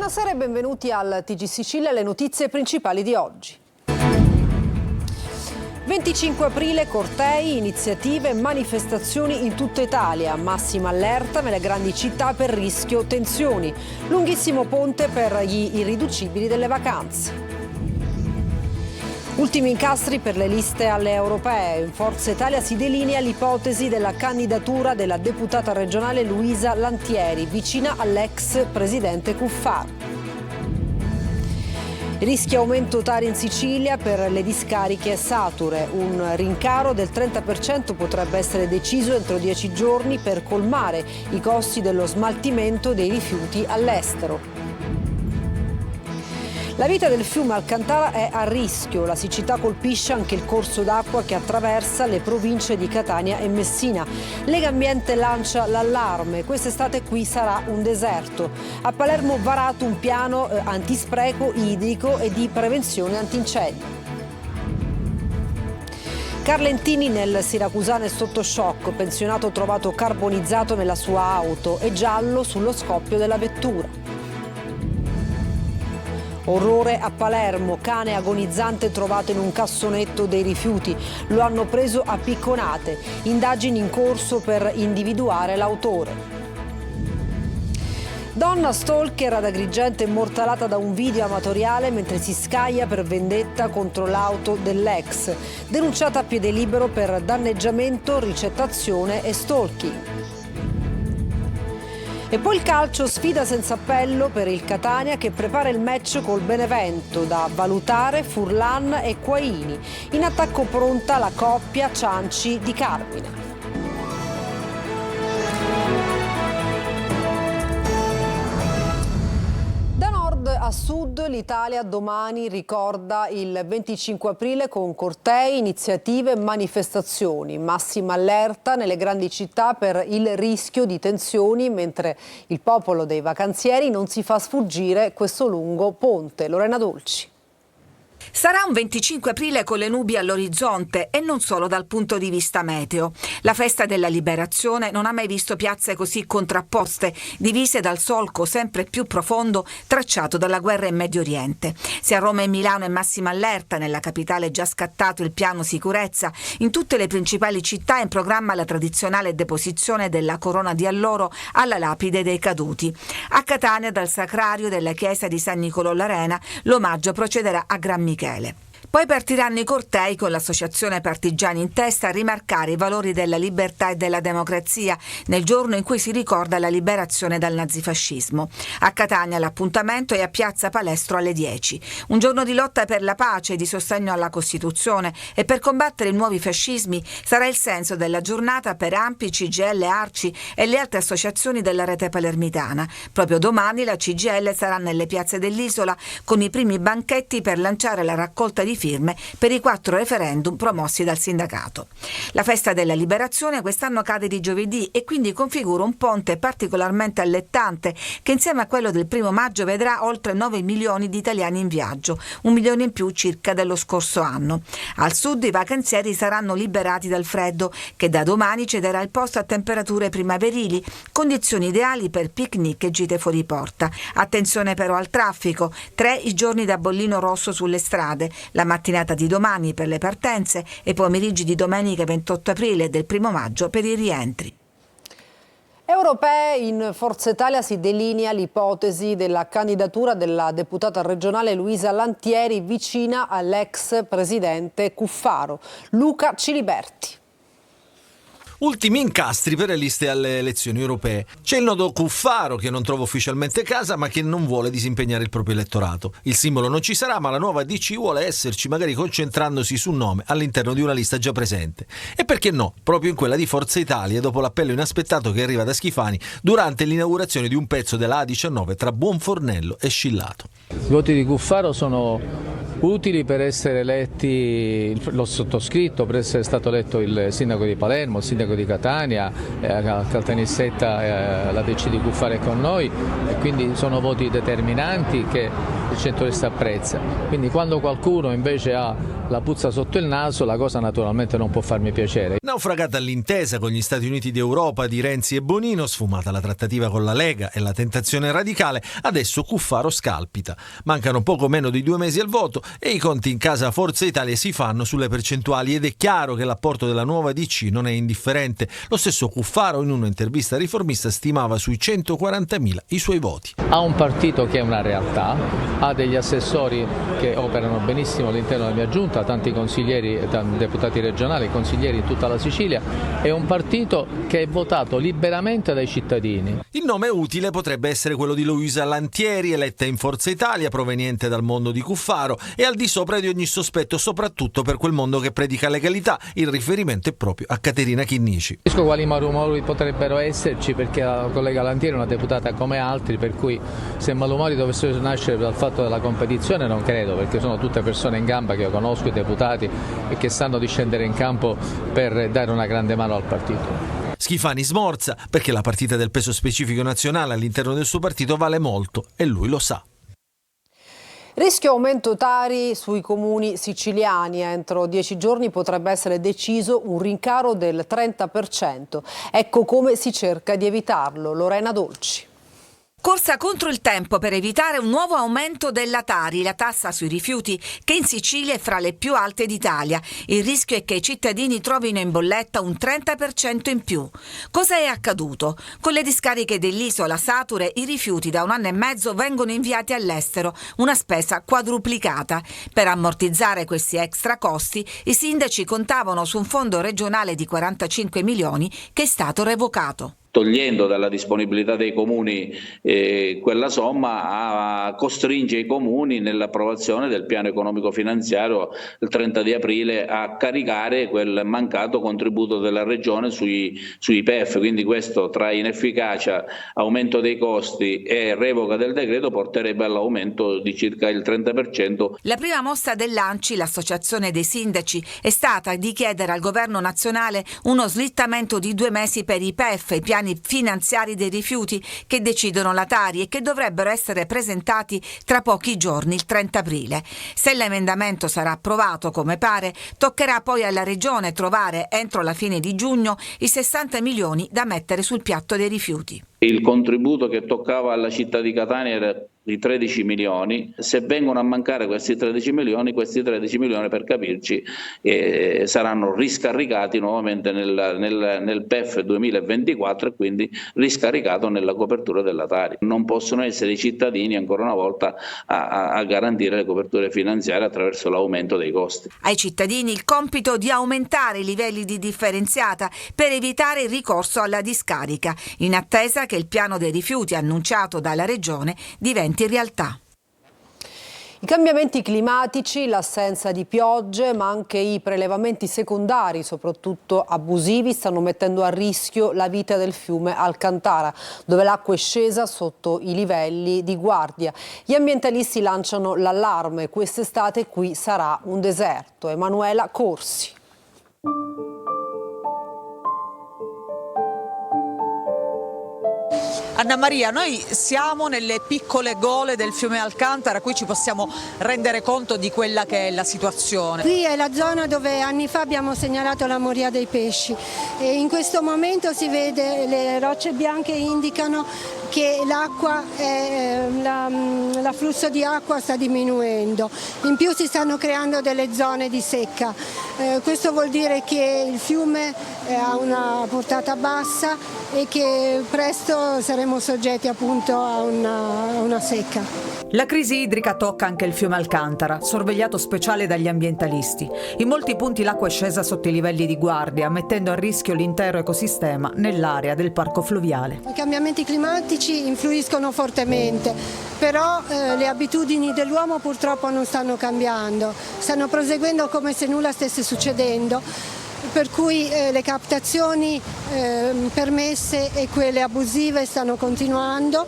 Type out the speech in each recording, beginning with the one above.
Buonasera e benvenuti al TG Sicilia, le notizie principali di oggi. 25 aprile, cortei, iniziative, manifestazioni in tutta Italia, massima allerta nelle grandi città per rischio tensioni, lunghissimo ponte per gli irriducibili delle vacanze. Ultimi incastri per le liste alle europee. In Forza Italia si delinea l'ipotesi della candidatura della deputata regionale Luisa Lantieri, vicina all'ex presidente Cuffaro. Rischia aumento tari in Sicilia per le discariche sature. Un rincaro del 30% potrebbe essere deciso entro 10 giorni per colmare i costi dello smaltimento dei rifiuti all'estero. La vita del fiume Alcantara è a rischio. La siccità colpisce anche il corso d'acqua che attraversa le province di Catania e Messina. Legambiente lancia l'allarme. Quest'estate qui sarà un deserto. A Palermo varato un piano antispreco idrico e di prevenzione antincendio. Carlentini nel siracusano sotto shock, pensionato trovato carbonizzato nella sua auto e giallo sullo scoppio della vettura. Orrore a Palermo, cane agonizzante trovato in un cassonetto dei rifiuti. Lo hanno preso a picconate. Indagini in corso per individuare l'autore. Donna stalker ad Agrigento immortalata da un video amatoriale mentre si scaglia per vendetta contro l'auto dell'ex. Denunciata a piede libero per danneggiamento, ricettazione e stalking. E poi il calcio, sfida senza appello per il Catania che prepara il match col Benevento, da valutare Furlan e Quaini. In attacco pronta la coppia Cianci di Carmine. A sud l'Italia domani ricorda il 25 aprile con cortei, iniziative e manifestazioni. Massima allerta nelle grandi città per il rischio di tensioni, mentre il popolo dei vacanzieri non si fa sfuggire questo lungo ponte. Lorena Dolci. Sarà un 25 aprile con le nubi all'orizzonte e non solo dal punto di vista meteo. La festa della liberazione non ha mai visto piazze così contrapposte, divise dal solco sempre più profondo tracciato dalla guerra in Medio Oriente. Se a Roma e Milano è massima allerta, nella capitale è già scattato il piano sicurezza. In tutte le principali città è in programma la tradizionale deposizione della corona di alloro alla lapide dei caduti. A Catania, dal sacrario della chiesa di San Nicolò l'Arena, l'omaggio procederà a Gran Michele. Poi partiranno i cortei con l'associazione Partigiani in testa a rimarcare i valori della libertà e della democrazia nel giorno in cui si ricorda la liberazione dal nazifascismo. A Catania l'appuntamento è a Piazza Palestro alle 10. Un giorno di lotta per la pace e di sostegno alla Costituzione e per combattere i nuovi fascismi sarà il senso della giornata per ANPI, CGIL, ARCI e le altre associazioni della rete palermitana. Proprio domani la CGIL sarà nelle piazze dell'isola con i primi banchetti per lanciare la raccolta di firme per i 4 referendum promossi dal sindacato. La festa della liberazione quest'anno cade di giovedì e quindi configura un ponte particolarmente allettante che insieme a quello del 1° maggio vedrà oltre 9 milioni di italiani in viaggio, 1 milione in più circa dello scorso anno. Al sud i vacanzieri saranno liberati dal freddo che da domani cederà il posto a temperature primaverili, condizioni ideali per picnic e gite fuori porta. Attenzione però al traffico, 3 i giorni da bollino rosso sulle strade, la mattinata di domani per le partenze e pomeriggi di domenica 28 aprile e del 1° maggio per i rientri. Europee, in Forza Italia si delinea l'ipotesi della candidatura della deputata regionale Luisa Lantieri vicina all'ex presidente Cuffaro. Luca Ciliberti. Ultimi incastri per le liste alle elezioni europee. C'è il nodo Cuffaro che non trova ufficialmente casa ma che non vuole disimpegnare il proprio elettorato. Il simbolo non ci sarà ma la nuova DC vuole esserci, magari concentrandosi su un nome all'interno di una lista già presente. E perché no? Proprio in quella di Forza Italia dopo l'appello inaspettato che arriva da Schifani durante l'inaugurazione di un pezzo della A19 tra Buonfornello e Scillato. I voti di Cuffaro sono utili per essere eletti, l'ho sottoscritto, per essere stato eletto il sindaco di Palermo, il sindaco di Catania, a Caltanissetta la DC di Cuffaro è con noi e quindi sono voti determinanti che il centro-destra apprezza. Quindi quando qualcuno invece ha la puzza sotto il naso, la cosa naturalmente non può farmi piacere. Naufragata l'intesa con gli Stati Uniti d'Europa di Renzi e Bonino, sfumata la trattativa con la Lega e la tentazione radicale, adesso Cuffaro scalpita. Mancano poco meno di 2 mesi al voto e i conti in casa Forza Italia si fanno sulle percentuali ed è chiaro che l'apporto della nuova DC non è indifferente. Lo stesso Cuffaro in un'intervista riformista stimava sui 140.000 i suoi voti. Ha un partito che è una realtà, ha degli assessori che operano benissimo all'interno della mia giunta, tanti consiglieri, tanti deputati regionali, consiglieri in tutta la Sicilia, è un partito che è votato liberamente dai cittadini. Il nome utile potrebbe essere quello di Luisa Lantieri, eletta in Forza Italia, proveniente dal mondo di Cuffaro e al di sopra di ogni sospetto, soprattutto per quel mondo che predica legalità. Il riferimento è proprio a Caterina Chinnici. Non so quali malumori potrebbero esserci, perché la collega Lantieri è una deputata come altri, per cui se malumori dovessero nascere dal fatto della competizione non credo, perché sono tutte persone in gamba che io conosco, i deputati, e che sanno di scendere in campo per dare una grande mano al partito. Schifani smorza perché la partita del peso specifico nazionale all'interno del suo partito vale molto e lui lo sa. Rischio aumento Tari sui comuni siciliani. Entro 10 giorni potrebbe essere deciso un rincaro del 30%. Ecco come si cerca di evitarlo. Lorena Dolci. Corsa contro il tempo per evitare un nuovo aumento della Tari, la tassa sui rifiuti, che in Sicilia è fra le più alte d'Italia. Il rischio è che i cittadini trovino in bolletta un 30% in più. Cosa è accaduto? Con le discariche dell'isola Sature i rifiuti da 1 anno e mezzo vengono inviati all'estero, una spesa quadruplicata. Per ammortizzare questi extra costi, i sindaci contavano su un fondo regionale di 45 milioni che è stato revocato. Togliendo dalla disponibilità dei comuni quella somma, costringe i comuni nell'approvazione del piano economico finanziario il 30 di aprile a caricare quel mancato contributo della regione sui PEF. Quindi questo, tra inefficacia, aumento dei costi e revoca del decreto, porterebbe all'aumento di circa il 30%. La prima mossa dell'ANCI, l'associazione dei sindaci, è stata di chiedere al governo nazionale uno slittamento di 2 mesi per i PEF, i piani finanziari dei rifiuti che decidono la Tari e che dovrebbero essere presentati tra pochi giorni, il 30 aprile. Se l'emendamento sarà approvato come pare, toccherà poi alla Regione trovare entro la fine di giugno i 60 milioni da mettere sul piatto dei rifiuti. Il contributo che toccava alla città di Catania era di 13 milioni, se vengono a mancare questi 13 milioni, per capirci saranno riscaricati nuovamente nel PEF 2024 e quindi riscaricato nella copertura della Tari. Non possono essere i cittadini ancora una volta a garantire le coperture finanziarie attraverso l'aumento dei costi. Ai cittadini il compito di aumentare i livelli di differenziata per evitare il ricorso alla discarica, in attesa che il piano dei rifiuti annunciato dalla Regione diventi realtà. I cambiamenti climatici, l'assenza di piogge, ma anche i prelevamenti secondari, soprattutto abusivi, stanno mettendo a rischio la vita del fiume Alcantara, dove l'acqua è scesa sotto i livelli di guardia. Gli ambientalisti lanciano l'allarme: quest'estate qui sarà un deserto. Emanuela Corsi. Anna Maria, noi siamo nelle piccole gole del fiume Alcantara, qui ci possiamo rendere conto di quella che è la situazione. Qui è la zona dove anni fa abbiamo segnalato la moria dei pesci e in questo momento si vede, le rocce bianche indicano che l'acqua, l'afflusso di acqua sta diminuendo, in più si stanno creando delle zone di secca. Questo vuol dire che il fiume ha una portata bassa e che presto saremo soggetti appunto a una secca. La crisi idrica tocca anche il fiume Alcantara, sorvegliato speciale dagli ambientalisti. In molti punti l'acqua è scesa sotto i livelli di guardia, mettendo a rischio l'intero ecosistema nell'area del parco fluviale. I cambiamenti climatici influiscono fortemente, però le abitudini dell'uomo purtroppo non stanno cambiando, stanno proseguendo come se nulla stesse succedendo. Per cui le captazioni permesse e quelle abusive stanno continuando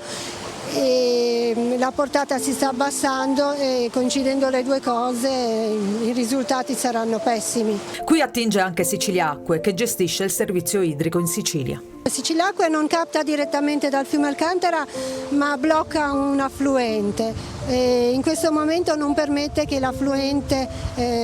e la portata si sta abbassando e coincidendo le due cose i risultati saranno pessimi. Qui attinge anche Siciliacque, che gestisce il servizio idrico in Sicilia. Siciliacque non capta direttamente dal fiume Alcantara ma blocca un affluente e in questo momento non permette che l'affluente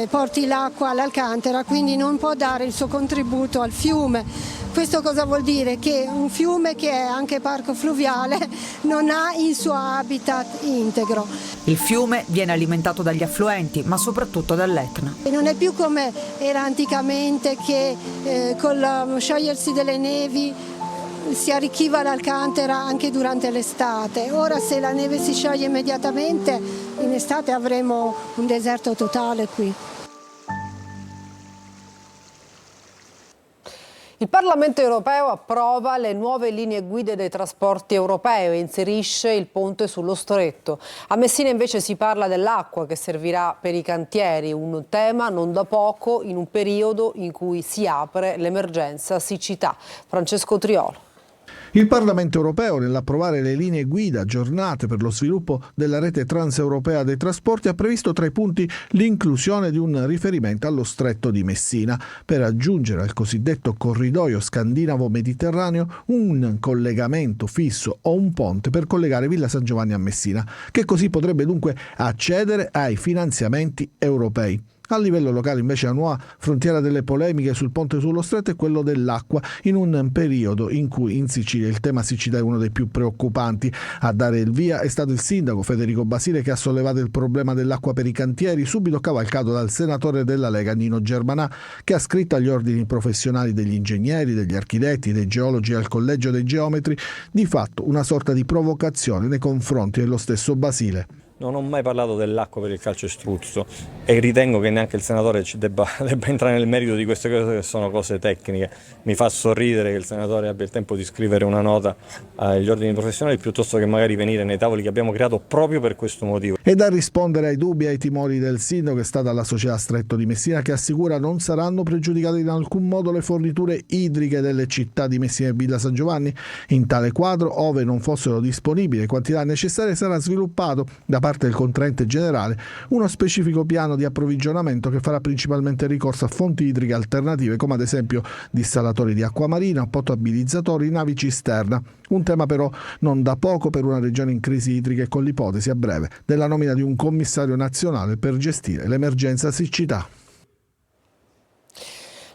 porti l'acqua all'Alcantara, quindi non può dare il suo contributo al fiume. Questo cosa vuol dire? Che un fiume che è anche parco fluviale non ha il suo habitat integro. Il fiume viene alimentato dagli affluenti, ma soprattutto dall'Etna. E non è più come era anticamente che con lo sciogliersi delle nevi si arricchiva l'Alcantara anche durante l'estate. Ora se la neve si scioglie immediatamente, in estate avremo un deserto totale qui. Il Parlamento europeo approva le nuove linee guida dei trasporti europei e inserisce il ponte sullo Stretto. A Messina invece si parla dell'acqua che servirà per i cantieri, un tema non da poco in un periodo in cui si apre l'emergenza siccità. Francesco Triolo. Il Parlamento europeo, nell'approvare le linee guida aggiornate per lo sviluppo della rete transeuropea dei trasporti, ha previsto tra i punti l'inclusione di un riferimento allo Stretto di Messina per aggiungere al cosiddetto corridoio scandinavo-mediterraneo un collegamento fisso o un ponte per collegare Villa San Giovanni a Messina, che così potrebbe dunque accedere ai finanziamenti europei. A livello locale invece la nuova frontiera delle polemiche sul ponte sullo Stretto è quello dell'acqua, in un periodo in cui in Sicilia il tema siccità è uno dei più preoccupanti. A dare il via è stato il sindaco Federico Basile, che ha sollevato il problema dell'acqua per i cantieri, subito cavalcato dal senatore della Lega Nino Germanà, che ha scritto agli ordini professionali degli ingegneri, degli architetti, dei geologi e al collegio dei geometri di fatto una sorta di provocazione nei confronti dello stesso Basile. Non ho mai parlato dell'acqua per il calcestruzzo e ritengo che neanche il senatore debba entrare nel merito di queste cose, che sono cose tecniche. Mi fa sorridere che il senatore abbia il tempo di scrivere una nota agli ordini professionali piuttosto che magari venire nei tavoli che abbiamo creato proprio per questo motivo. E da rispondere ai dubbi e ai timori del sindaco è stata la società Stretto di Messina, che assicura non saranno pregiudicate in alcun modo le forniture idriche delle città di Messina e Villa San Giovanni. In tale quadro, ove non fossero disponibili le quantità necessarie, sarà sviluppato da parte del contraente generale uno specifico piano di approvvigionamento che farà principalmente ricorso a fonti idriche alternative, come ad esempio dissalatori di acqua marina, potabilizzatori, navi cisterna. Un tema però non da poco per una regione in crisi idrica e con l'ipotesi a breve della nomina di un commissario nazionale per gestire l'emergenza siccità.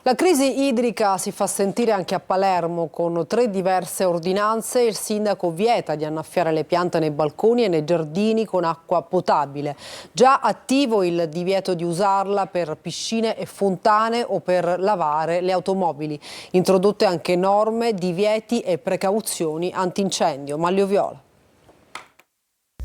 La crisi idrica si fa sentire anche a Palermo. Con 3 diverse ordinanze il sindaco vieta di annaffiare le piante nei balconi e nei giardini con acqua potabile. Già attivo il divieto di usarla per piscine e fontane o per lavare le automobili. Introdotte anche norme, divieti e precauzioni antincendio. Maglio Viola.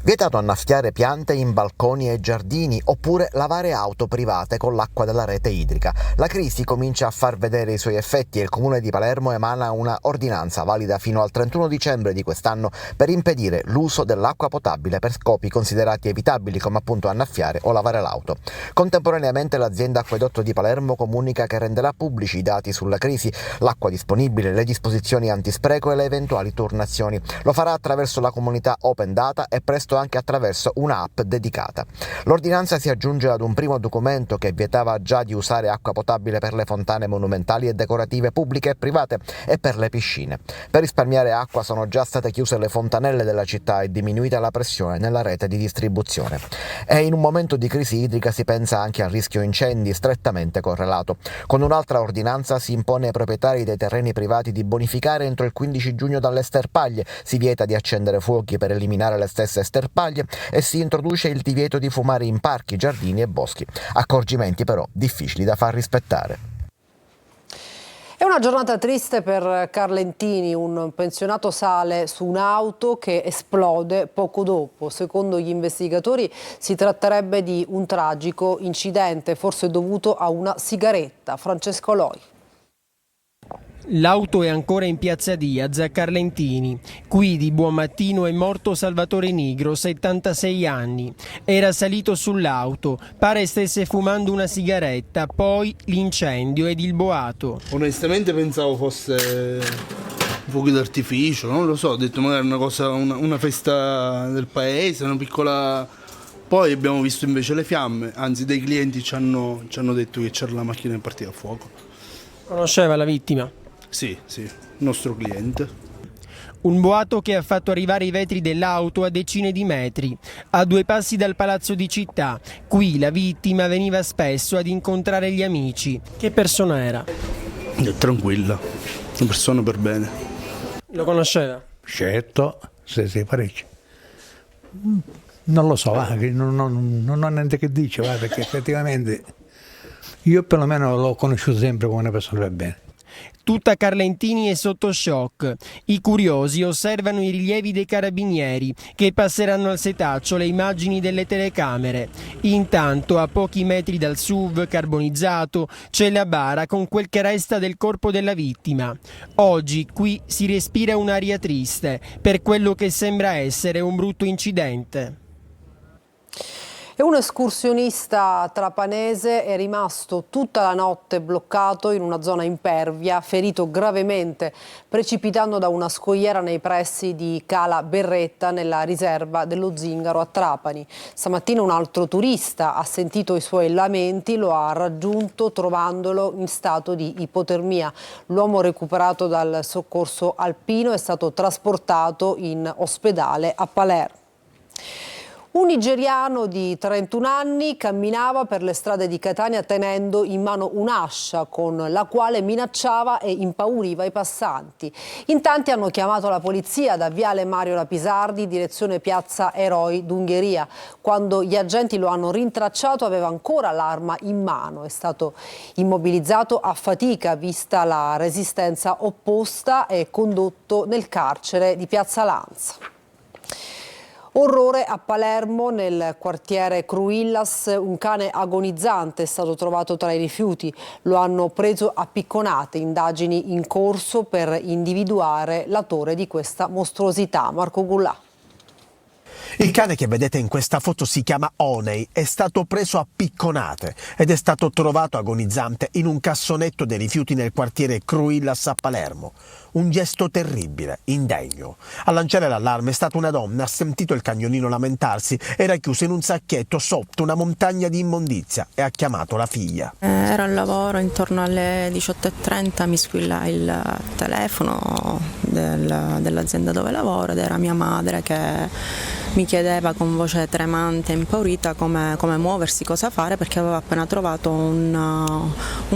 Vietato annaffiare piante in balconi e giardini oppure lavare auto private con l'acqua della rete idrica. La crisi comincia a far vedere i suoi effetti e il Comune di Palermo emana una ordinanza valida fino al 31 dicembre di quest'anno per impedire l'uso dell'acqua potabile per scopi considerati evitabili, come appunto annaffiare o lavare l'auto. Contemporaneamente l'azienda Acquedotto di Palermo comunica che renderà pubblici i dati sulla crisi, l'acqua disponibile, le disposizioni antispreco e le eventuali turnazioni. Lo farà attraverso la comunità Open Data e presto anche attraverso un'app dedicata. L'ordinanza si aggiunge ad un primo documento che vietava già di usare acqua potabile per le fontane monumentali e decorative pubbliche e private e per le piscine. Per risparmiare acqua sono già state chiuse le fontanelle della città e diminuita la pressione nella rete di distribuzione. E in un momento di crisi idrica si pensa anche al rischio incendi strettamente correlato. Con un'altra ordinanza si impone ai proprietari dei terreni privati di bonificare entro il 15 giugno dalle sterpaglie, si vieta di accendere fuochi per eliminare le stesse sterpaglie e si introduce il divieto di fumare in parchi, giardini e boschi. Accorgimenti però difficili da far rispettare. È una giornata triste per Carlentini, un pensionato sale su un'auto che esplode poco dopo. Secondo gli investigatori si tratterebbe di un tragico incidente, forse dovuto a una sigaretta. Francesco Loi. L'auto è ancora in piazza Diaz a Carlentini. Qui di buon mattino è morto Salvatore Nigro, 76 anni. Era salito sull'auto, pare stesse fumando una sigaretta, poi l'incendio ed il boato. Onestamente pensavo fosse fuochi d'artificio, non lo so, ho detto magari una cosa, una festa del paese, una piccola... Poi abbiamo visto invece le fiamme, anzi dei clienti ci hanno detto che c'era la macchina in partita a fuoco. Conosceva la vittima? Sì, il nostro cliente. Un boato che ha fatto arrivare i vetri dell'auto a decine di metri, a 2 passi dal palazzo di città. Qui la vittima veniva spesso ad incontrare gli amici. Che persona era? Tranquilla, una persona per bene. Lo conosceva? Certo, sì, parecchio. Non lo so, non ho niente che dice, perché effettivamente io perlomeno l'ho conosciuto sempre come una persona per bene. Tutta Carlentini è sotto shock. I curiosi osservano i rilievi dei carabinieri che passeranno al setaccio le immagini delle telecamere. Intanto, a pochi metri dal SUV carbonizzato, c'è la bara con quel che resta del corpo della vittima. Oggi qui si respira un'aria triste per quello che sembra essere un brutto incidente. E un escursionista trapanese è rimasto tutta la notte bloccato in una zona impervia, ferito gravemente precipitando da una scogliera nei pressi di Cala Berretta nella riserva dello Zingaro a Trapani. Stamattina un altro turista ha sentito i suoi lamenti, lo ha raggiunto trovandolo in stato di ipotermia. L'uomo recuperato dal soccorso alpino è stato trasportato in ospedale a Palermo. Un nigeriano di 31 anni camminava per le strade di Catania tenendo in mano un'ascia con la quale minacciava e impauriva i passanti. In tanti hanno chiamato la polizia da Viale Mario Rapisardi, direzione Piazza Eroi d'Ungheria. Quando gli agenti lo hanno rintracciato aveva ancora l'arma in mano. È stato immobilizzato a fatica vista la resistenza opposta e condotto nel carcere di Piazza Lanza. Orrore a Palermo, nel quartiere Cruillas, un cane agonizzante è stato trovato tra i rifiuti. Lo hanno preso a picconate, indagini in corso per individuare l'autore di questa mostruosità. Marco Gullà. Il cane che vedete in questa foto si chiama Oney, è stato preso a picconate ed è stato trovato agonizzante in un cassonetto dei rifiuti nel quartiere Cruillas a Palermo. Un gesto terribile, indegno. A lanciare l'allarme è stata una donna, ha sentito il cagnolino lamentarsi, era chiuso in un sacchetto sotto una montagna di immondizia e ha chiamato la figlia. Ero al lavoro, intorno alle 18:30 mi squilla il telefono dell'azienda dove lavoro ed era mia madre che mi chiedeva con voce tremante e impaurita come muoversi, cosa fare, perché aveva appena trovato un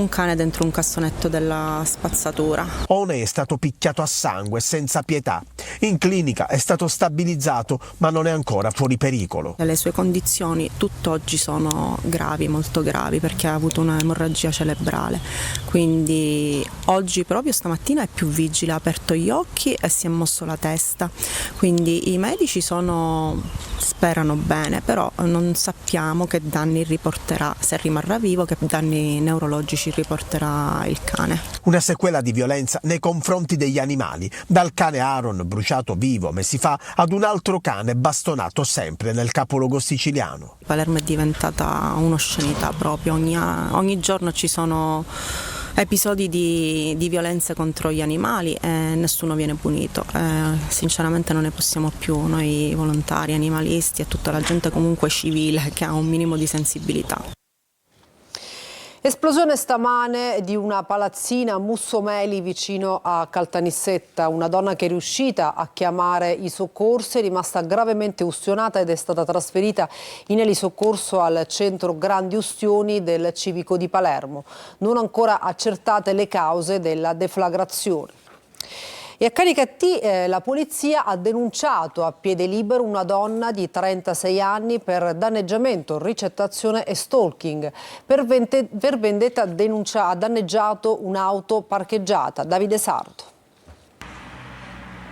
cane dentro un cassonetto della spazzatura. Oney è stato picchiato a sangue senza pietà. In clinica è stato stabilizzato ma non è ancora fuori pericolo. Le sue condizioni tutt'oggi sono gravi, molto gravi, perché ha avuto un'emorragia cerebrale. Quindi oggi proprio stamattina è più vigile, ha aperto gli occhi e si è mosso la testa. Quindi i medici sperano bene, però non sappiamo che danni riporterà, se rimarrà vivo, che danni neurologici riporterà il cane. Una sequela di violenza nei confronti degli animali, dal cane Aaron bruciato vivo mesi fa ad un altro cane bastonato sempre nel capoluogo siciliano. Palermo è diventata un'oscenità proprio, ogni giorno ci sono episodi di violenze contro gli animali e nessuno viene punito. Sinceramente non ne possiamo più, noi volontari, animalisti e tutta la gente comunque civile che ha un minimo di sensibilità. Esplosione stamane di una palazzina a Mussomeli vicino a Caltanissetta. Una donna che è riuscita a chiamare i soccorsi è rimasta gravemente ustionata ed è stata trasferita in elisoccorso al centro Grandi Ustioni del Civico di Palermo. Non ancora accertate le cause della deflagrazione. E a Canicattì la polizia ha denunciato a piede libero una donna di 36 anni per danneggiamento, ricettazione e stalking. Per vendetta ha danneggiato un'auto parcheggiata. Davide Sardo.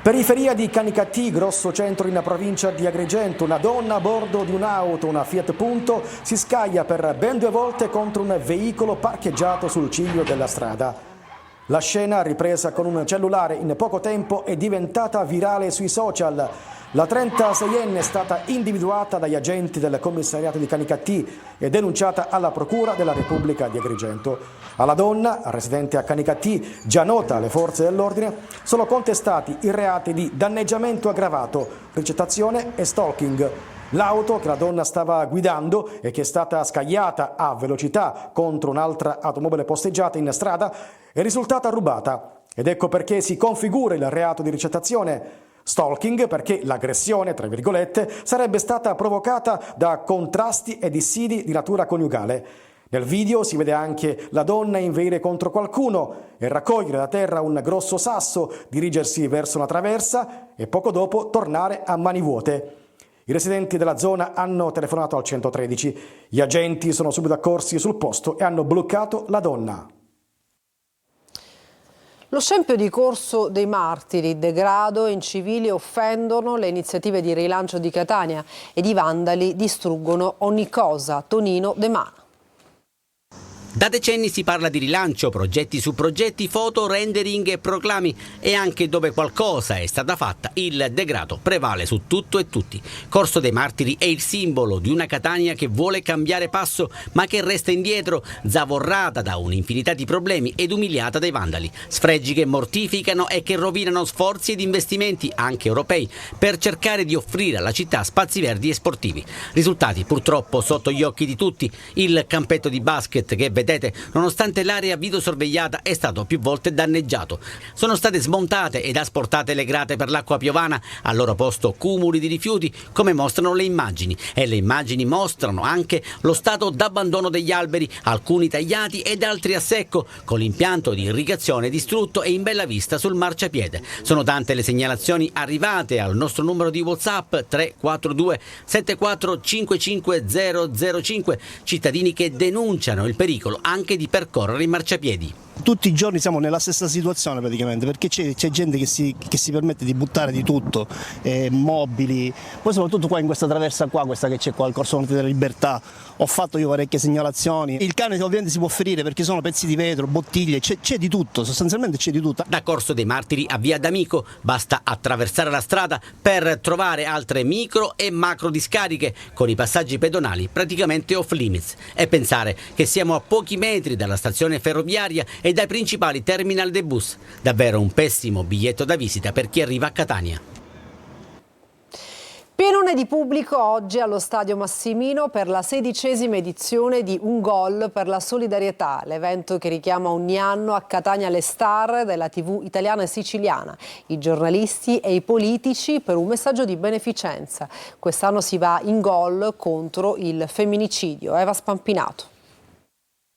Periferia di Canicattì, grosso centro in provincia di Agrigento, una donna a bordo di un'auto, una Fiat Punto, si scaglia per ben 2 volte contro un veicolo parcheggiato sul ciglio della strada. La scena, ripresa con un cellulare in poco tempo, è diventata virale sui social. La 36enne è stata individuata dagli agenti del commissariato di Canicattì e denunciata alla Procura della Repubblica di Agrigento. Alla donna, residente a Canicattì, già nota alle forze dell'ordine, sono contestati i reati di danneggiamento aggravato, ricettazione e stalking. L'auto che la donna stava guidando e che è stata scagliata a velocità contro un'altra automobile posteggiata in strada è risultata rubata. Ed ecco perché si configura il reato di ricettazione. Stalking perché l'aggressione, tra virgolette, sarebbe stata provocata da contrasti e dissidi di natura coniugale. Nel video si vede anche la donna inveire contro qualcuno e raccogliere da terra un grosso sasso, dirigersi verso una traversa e poco dopo tornare a mani vuote. I residenti della zona hanno telefonato al 113. Gli agenti sono subito accorsi sul posto e hanno bloccato la donna. Lo scempio di Corso dei Martiri, degrado e incivili offendono le iniziative di rilancio di Catania ed i vandali distruggono ogni cosa. Tonino De Mano. Da decenni si parla di rilancio, progetti su progetti, foto, rendering e proclami e anche dove qualcosa è stata fatta il degrado prevale su tutto e tutti. Corso dei Martiri è il simbolo di una Catania che vuole cambiare passo ma che resta indietro, zavorrata da un'infinità di problemi ed umiliata dai vandali. Sfregi che mortificano e che rovinano sforzi ed investimenti, anche europei, per cercare di offrire alla città spazi verdi e sportivi. Risultati purtroppo sotto gli occhi di tutti. Il campetto di basket che vedete, nonostante l'area videosorvegliata, è stato più volte danneggiato. Sono state smontate ed asportate le grate per l'acqua piovana, al loro posto cumuli di rifiuti, come mostrano le immagini. E le immagini mostrano anche lo stato d'abbandono degli alberi, alcuni tagliati ed altri a secco, con l'impianto di irrigazione distrutto e in bella vista sul marciapiede. Sono tante le segnalazioni arrivate al nostro numero di WhatsApp 342 74 55 005, cittadini che denunciano il pericolo anche di percorrere i marciapiedi. Tutti i giorni siamo nella stessa situazione praticamente, perché c'è gente che si permette di buttare di tutto, mobili, poi soprattutto qua in questa traversa qua, questa che c'è qua al Corso Monte della Libertà, ho fatto io parecchie segnalazioni. Il cane ovviamente si può ferire perché sono pezzi di vetro, bottiglie, c'è di tutto, sostanzialmente c'è di tutto. Da Corso dei Martiri a Via D'Amico basta attraversare la strada per trovare altre micro e macro discariche con i passaggi pedonali praticamente off limits e pensare che siamo a pochi metri dalla stazione ferroviaria e dai principali terminal dei bus. Davvero un pessimo biglietto da visita per chi arriva a Catania. Pienone di pubblico oggi allo Stadio Massimino per la 16ª edizione di Un Gol per la Solidarietà, l'evento che richiama ogni anno a Catania le star della TV italiana e siciliana, i giornalisti e i politici per un messaggio di beneficenza. Quest'anno si va in gol contro il femminicidio. Eva Spampinato.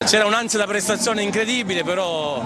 C'era un'ansia da prestazione incredibile, però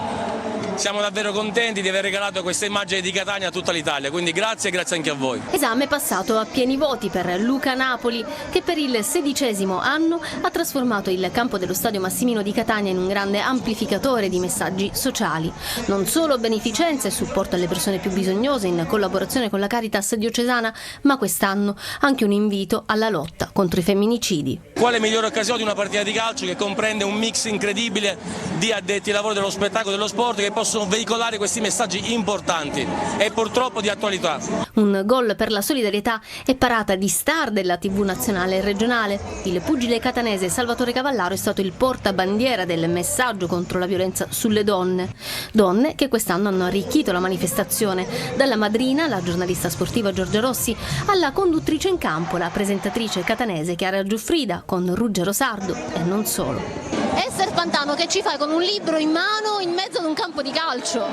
siamo davvero contenti di aver regalato questa immagine di Catania a tutta l'Italia, quindi grazie e grazie anche a voi. Esame passato a pieni voti per Luca Napoli, che per il 16° anno ha trasformato il campo dello Stadio Massimino di Catania in un grande amplificatore di messaggi sociali. Non solo beneficenza e supporto alle persone più bisognose in collaborazione con la Caritas diocesana, ma quest'anno anche un invito alla lotta contro i femminicidi. Quale migliore occasione di una partita di calcio che comprende un mix incredibile di addetti ai lavori dello spettacolo e dello sport che possono veicolare questi messaggi importanti e purtroppo di attualità. Un gol per la solidarietà e parata di star della TV nazionale e regionale. Il pugile catanese Salvatore Cavallaro è stato il portabandiera del messaggio contro la violenza sulle donne. Donne che quest'anno hanno arricchito la manifestazione, dalla madrina, la giornalista sportiva Giorgia Rossi, alla conduttrice in campo, la presentatrice catanese Chiara Giuffrida, con Ruggero Sardo e non solo. Ester Pantano, che ci fai con un libro in mano in mezzo ad un campo di calcio?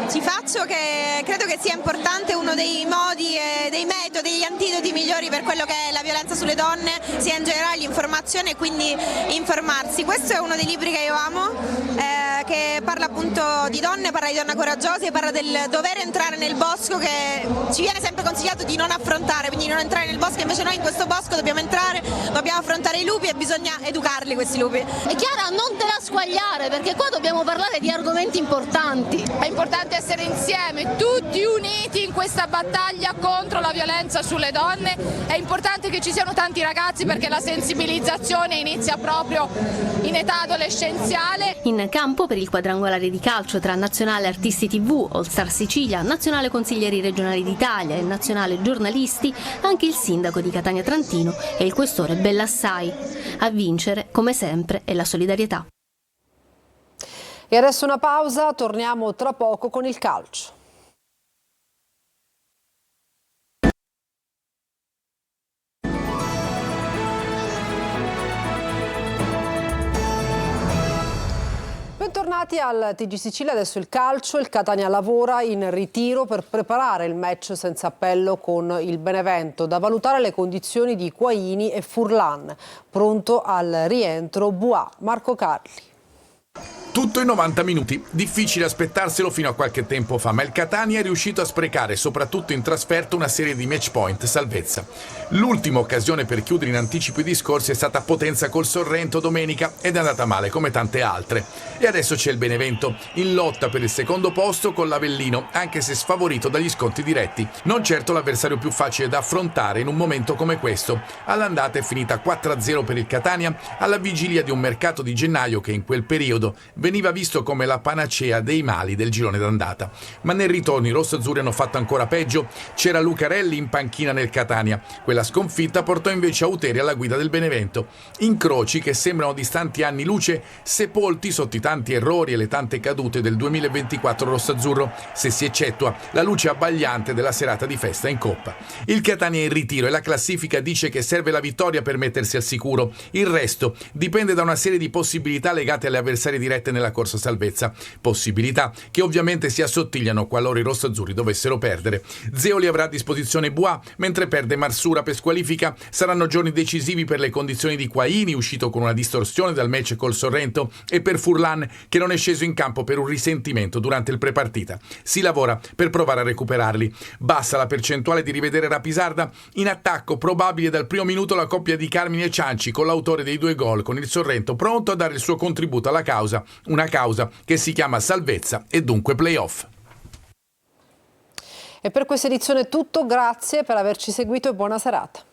Ci faccio che credo che sia importante, uno dei modi e dei metodi, degli antidoti migliori per quello che è la violenza sulle donne, sia in generale l'informazione e quindi informarsi. Questo è uno dei libri che io amo, che parla appunto di donne, parla di donne coraggiose, parla del dover entrare nel bosco che ci viene sempre consigliato di non affrontare, quindi di non entrare nel bosco, invece noi in questo bosco dobbiamo entrare, dobbiamo affrontare i lupi e bisogna educarli questi lupi. È chiaro Sara, non te la squagliare, perché qua dobbiamo parlare di argomenti importanti. È importante essere insieme, tutti uniti in questa battaglia contro la violenza sulle donne. È importante che ci siano tanti ragazzi perché la sensibilizzazione inizia proprio in età adolescenziale. In campo per il quadrangolare di calcio tra Nazionale Artisti TV, All Star Sicilia, Nazionale Consiglieri Regionali d'Italia e Nazionale Giornalisti, anche il sindaco di Catania Trantino e il questore Bellassai. A vincere, come sempre, è la solidarietà. E adesso una pausa, torniamo tra poco con il calcio. Bentornati al TG Sicilia, adesso il calcio. Il Catania lavora in ritiro per preparare il match senza appello con il Benevento, da valutare le condizioni di Quaini e Furlan. Pronto al rientro Buà. Marco Carli. Tutto in 90 minuti, difficile aspettarselo fino a qualche tempo fa, ma il Catania è riuscito a sprecare, soprattutto in trasferta, una serie di match point salvezza. L'ultima occasione per chiudere in anticipo i discorsi è stata a Potenza col Sorrento domenica ed è andata male come tante altre. E adesso c'è il Benevento, in lotta per il secondo posto con l'Avellino, anche se sfavorito dagli sconti diretti. Non certo l'avversario più facile da affrontare in un momento come questo. All'andata è finita 4-0 per il Catania, alla vigilia di un mercato di gennaio che in quel periodo veniva visto come la panacea dei mali del girone d'andata. Ma nel ritorno i rossoazzurri hanno fatto ancora peggio. C'era Lucarelli in panchina nel Catania. Quella sconfitta portò invece Auteri alla guida del Benevento. Incroci che sembrano distanti anni luce, sepolti sotto i tanti errori e le tante cadute del 2024 rossoazzurro, se si eccettua la luce abbagliante della serata di festa in Coppa. Il Catania è in ritiro e la classifica dice che serve la vittoria per mettersi al sicuro. Il resto dipende da una serie di possibilità legate alle avversarie dirette nella corsa salvezza, possibilità che ovviamente si assottigliano qualora i rossoazzurri dovessero perdere. Zeoli avrà a disposizione Buà, mentre perde Marsura per squalifica. Saranno giorni decisivi per le condizioni di Quaini, uscito con una distorsione dal match col Sorrento, e per Furlan, che non è sceso in campo per un risentimento durante il prepartita. Si lavora per provare a recuperarli. Bassa la percentuale di rivedere Rapisarda. In attacco probabile dal primo minuto la coppia di Carmine e Cianci, con l'autore dei 2 gol, con il Sorrento pronto a dare il suo contributo alla causa, una causa che si chiama salvezza e dunque playoff. E per questa edizione è tutto, grazie per averci seguito e buona serata.